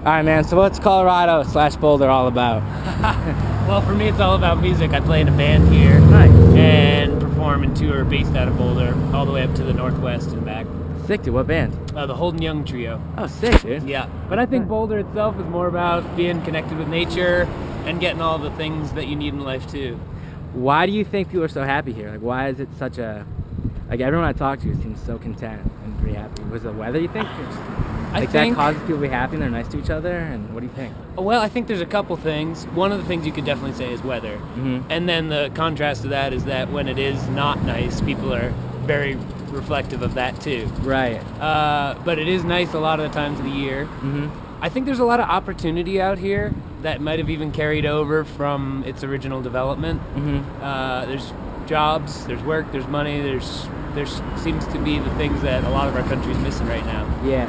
All right, man. So what's Colorado / Boulder all about? Well, for me, it's all about music. I play in a band here. Nice. And perform and tour based out of Boulder, all the way up to the Northwest and back. Sick, dude. What band? The Holden Young Trio. Oh, sick, dude. Yeah. But I think Boulder itself is more about being connected with nature and getting all the things that you need in life, too. Why do you think people are so happy here? Like, why is it such a... Like, everyone I talk to seems so content and pretty happy. Was it the weather, you think? I think that causes people to be happy and they're nice to each other? And what do you think? Well, I think there's a couple things. One of the things you could definitely say is weather. Mm-hmm. And then the contrast to that is that when it is not nice, people are very reflective of that too. Right. But it is nice a lot of the times of the year. Mm-hmm. I think there's a lot of opportunity out here that might have even carried over from its original development. Mm-hmm. There's jobs, there's work, there's money, there seems to be the things that a lot of our country is missing right now. Yeah.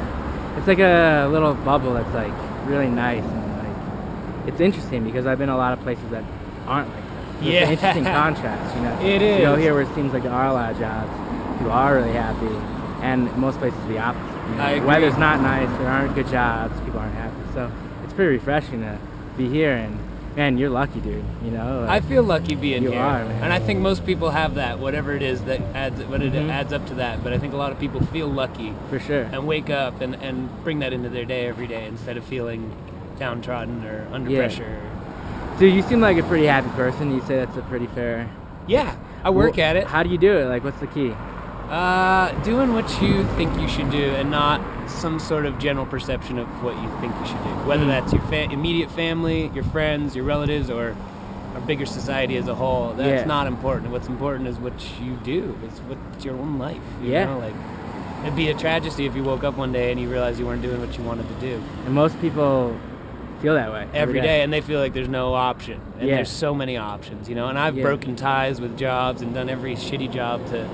It's like a little bubble that's like really nice and like it's interesting because I've been a lot of places that aren't like this. It's an interesting contrast, you know. It is. You go here where it seems like there are a lot of jobs, people are really happy, and most places the opposite. You know? I agree. Weather's not nice, there aren't good jobs, people aren't happy. So it's pretty refreshing to be here, and man, you're lucky, dude. You know. I feel lucky being you here, are, man. and I think most people have that, whatever it is that adds Mm-hmm. adds up to that. But I think a lot of people feel lucky For sure. and wake up and bring that into their day every day instead of feeling downtrodden or under Yeah. pressure. Dude, you seem like a pretty happy person. You say that's a pretty fair... Yeah, I work Well, at it. How do you do it? Like, what's the key? Doing what you think you should do and not some sort of general perception of what you think you should do. Whether that's your immediate family, your friends, your relatives, or our bigger society as a whole. That's not important. What's important is what you do. It's what's your own life. You know? Like, it'd be a tragedy if you woke up one day and you realized you weren't doing what you wanted to do. And most people feel that way Every day, and they feel like there's no option. And there's so many options, you know. And I've broken ties with jobs and done every shitty job to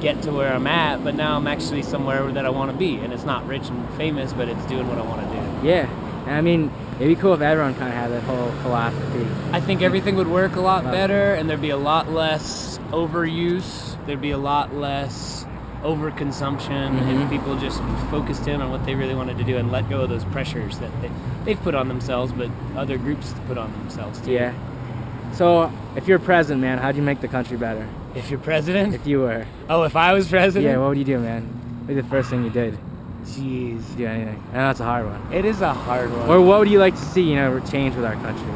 get to where I'm at, but now I'm actually somewhere that I want to be, and it's not rich and famous, but it's doing what I want to do. Yeah, and I mean, it'd be cool if everyone kind of had that whole philosophy. I think everything would work a lot better, and there'd be a lot less overuse, there'd be a lot less overconsumption, if people just focused in on what they really wanted to do and let go of those pressures that they've put on themselves, but other groups put on themselves too. Yeah. So, if you're president, man, how'd you make the country better? If you're president? If you were. Oh, if I was president? Yeah, what would you do, man? What would be the first thing you did? Jeez. Do anything. I know that's a hard one. It is a hard one. Or what would you like to see, you know, change with our country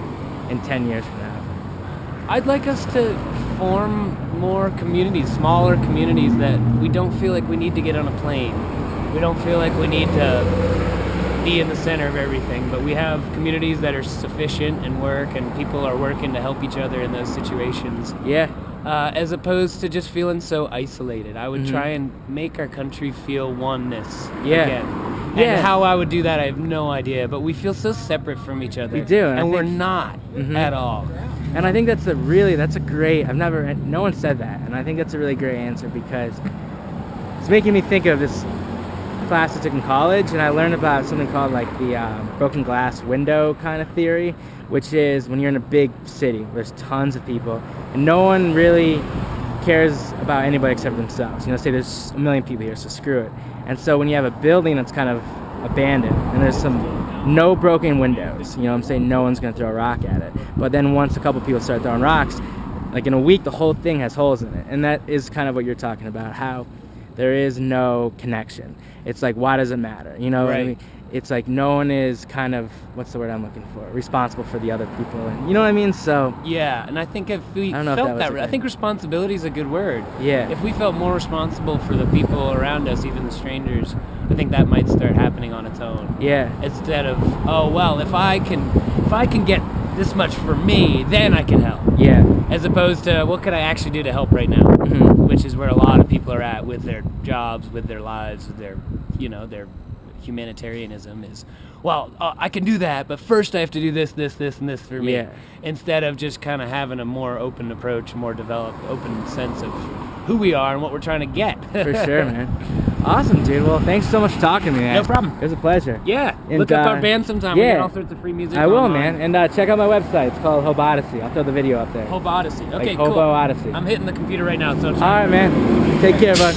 in 10 years from now? I'd like us to form more communities, smaller communities that we don't feel like we need to get on a plane. We don't feel like we need to be in the center of everything, but we have communities that are sufficient and work, and people are working to help each other in those situations. Yeah. As opposed to just feeling so isolated. I would try and make our country feel oneness again. And how I would do that, I have no idea. But we feel so separate from each other. We do. And we're not at all. And I think that's a great, no one said that. And I think that's a really great answer because it's making me think of this class I took in college, and I learned about something called like the broken glass window kind of theory, which is when you're in a big city, there's tons of people, and no one really cares about anybody except themselves. You know, say there's a million people here, so screw it. And so when you have a building that's kind of abandoned, and there's no broken windows, you know what I'm saying, no one's gonna throw a rock at it. But then once a couple people start throwing rocks, like in a week, the whole thing has holes in it. And that is kind of what you're talking about, how there is no connection. It's like, why does it matter? You know what I mean? It's like no one is kind of, what's the word I'm looking for? Responsible for the other people. And you know what I mean? So yeah, and I think if we I felt that, I think responsibility is a good word. Yeah. If we felt more responsible for the people around us, even the strangers, I think that might start happening on its own. Yeah. Instead of, oh well, if I can get this much for me, then I can help. Yeah. As opposed to, what could I actually do to help right now? Which is where a lot of people are at with their jobs, with their lives, with their, you know, their humanitarianism is, well, I can do that, but first I have to do this, and this for me. Yeah. Instead of just kind of having a more open approach, more developed, open sense of who we are and what we're trying to get. For sure, man. Awesome, dude. Well, thanks so much for talking to me, man. No problem. It was a pleasure. Yeah. And, look up our band sometime. yeah. We got all sorts of free music. I will, online. man. And check out my website. It's called Hobo Odyssey. I'll throw the video up there. Hobo Odyssey. Okay, like cool. Hobo Odyssey. I'm hitting the computer right now, so All right, man. Take care, bud.